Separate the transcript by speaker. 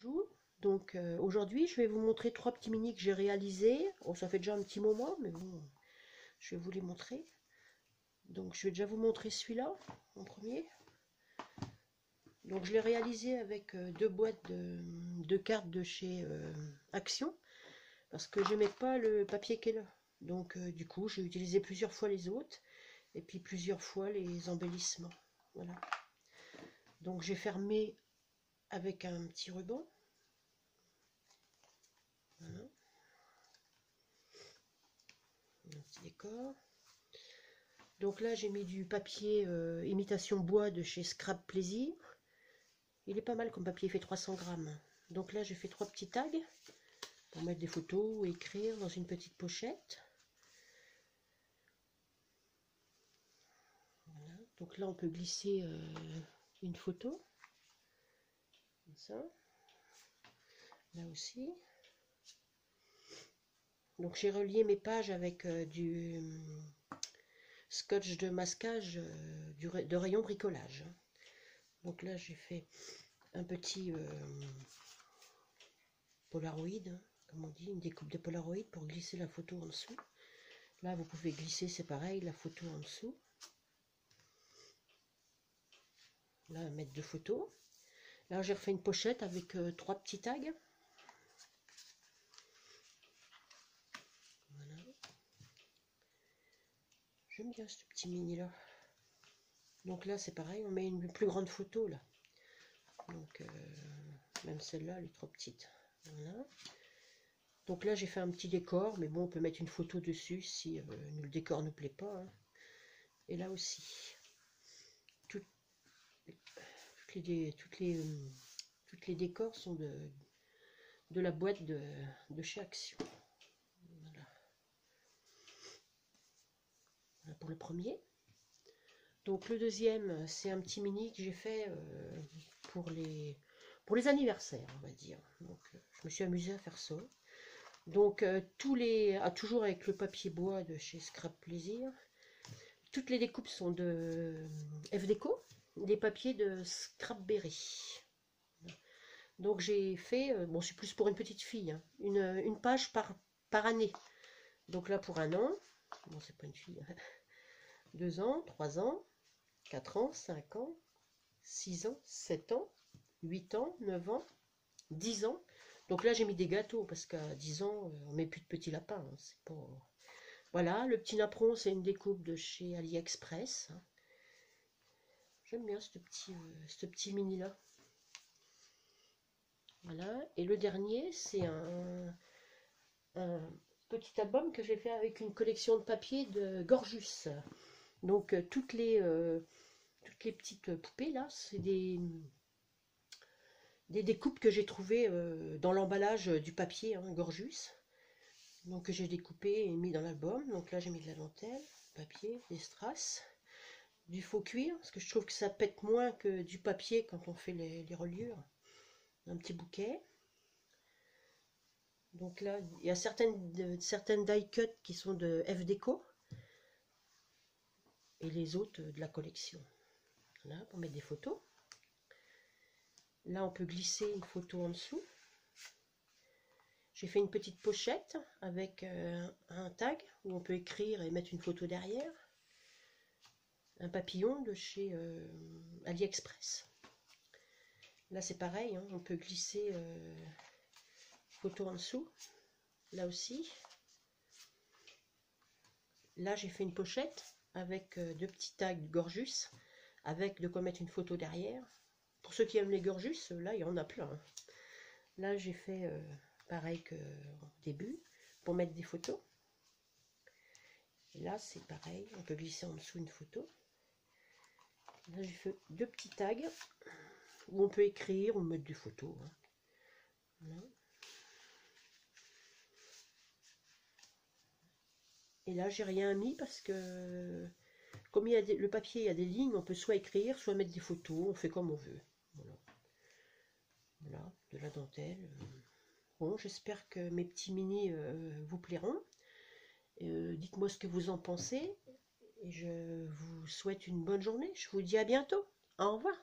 Speaker 1: Bonjour. Donc aujourd'hui je vais vous montrer trois petits mini que j'ai réalisés. Oh, ça fait déjà un petit moment, mais bon, je vais vous les montrer. Donc je vais déjà vous montrer celui-là en premier. Donc je l'ai réalisé avec deux boîtes de cartes de chez Action, parce que je n'aimais pas le papier qu'elle a. Donc du coup j'ai utilisé plusieurs fois les autres et puis plusieurs fois les embellissements. Voilà. Donc j'ai fermé avec un petit ruban. Voilà. Un petit décor. Donc là j'ai mis du papier imitation bois de chez Scrap Plaisir. Il est pas mal comme papier, il fait 300 grammes. Donc là j'ai fait trois petits tags pour mettre des photos ou écrire dans une petite pochette. Voilà. Donc là on peut glisser une photo. Comme ça. Là aussi. Donc j'ai relié mes pages avec du scotch de masquage de rayon bricolage. Donc là j'ai fait un petit Polaroid, hein, comme on dit, une découpe de Polaroid pour glisser la photo en dessous. Là vous pouvez glisser, c'est pareil, la photo en dessous. Là mettre deux photos. Là j'ai refait une pochette avec trois petits tags. Voilà. J'aime bien ce petit mini là. Donc là c'est pareil, on met une plus grande photo là. Donc même celle-là elle est trop petite. Voilà. Donc là j'ai fait un petit décor, mais bon on peut mettre une photo dessus si le décor ne plaît pas. Hein. Et là aussi. Toutes les décors sont de la boîte de chez Action. Voilà. Voilà pour le premier. Donc le deuxième, c'est un petit mini que j'ai fait pour les anniversaires, on va dire. Donc je me suis amusée à faire ça. Donc toujours avec le papier bois de chez Scrap Plaisir. Toutes les découpes sont de F-Déco, des papiers de Scrapberry. Donc j'ai fait, bon c'est plus pour une petite fille, hein, une page par année. Donc là pour un an, bon c'est pas une fille, 2 ans, 3 ans, 4 ans, 5 ans, 6 ans, 7 ans, 8 ans, 9 ans, 10 ans. Donc là j'ai mis des gâteaux parce qu'à 10 ans on met plus de petits lapins. Hein, c'est pas... Voilà, le petit napperon c'est une découpe de chez AliExpress. J'aime bien ce petit mini là. Voilà, et le dernier c'est un petit album que j'ai fait avec une collection de papier de Gorjus. Donc toutes les petites poupées là, c'est des découpes que j'ai trouvées dans l'emballage du papier hein, Gorjus. Donc que j'ai découpé et mis dans l'album. Donc là j'ai mis de la dentelle, papier, des strass, du faux cuir, parce que je trouve que ça pète moins que du papier quand on fait les reliures. Un petit bouquet. Donc là, il y a certaines die cut qui sont de F-Déco et les autres de la collection. Là, pour mettre des photos. Là, on peut glisser une photo en dessous. J'ai fait une petite pochette avec un tag où on peut écrire et mettre une photo derrière. Un papillon de chez AliExpress. Là, c'est pareil, hein, on peut glisser photo en dessous. Là aussi. Là, j'ai fait une pochette avec deux petits tags Gorjus, avec de quoi mettre une photo derrière. Pour ceux qui aiment les Gorjus, là, il y en a plein. Hein. Là, j'ai fait pareil qu'au début, pour mettre des photos. Et là, c'est pareil, on peut glisser en dessous une photo. Là, j'ai fait deux petits tags où on peut écrire ou mettre des photos. Hein. Voilà. Et là, j'ai rien mis parce que comme il y a le papier, il y a des lignes, on peut soit écrire, soit mettre des photos, on fait comme on veut. Voilà, voilà de la dentelle. Bon, j'espère que mes petits mini vous plairont. Dites-moi ce que vous en pensez. Et je vous souhaite une bonne journée. Je vous dis à bientôt. Au revoir.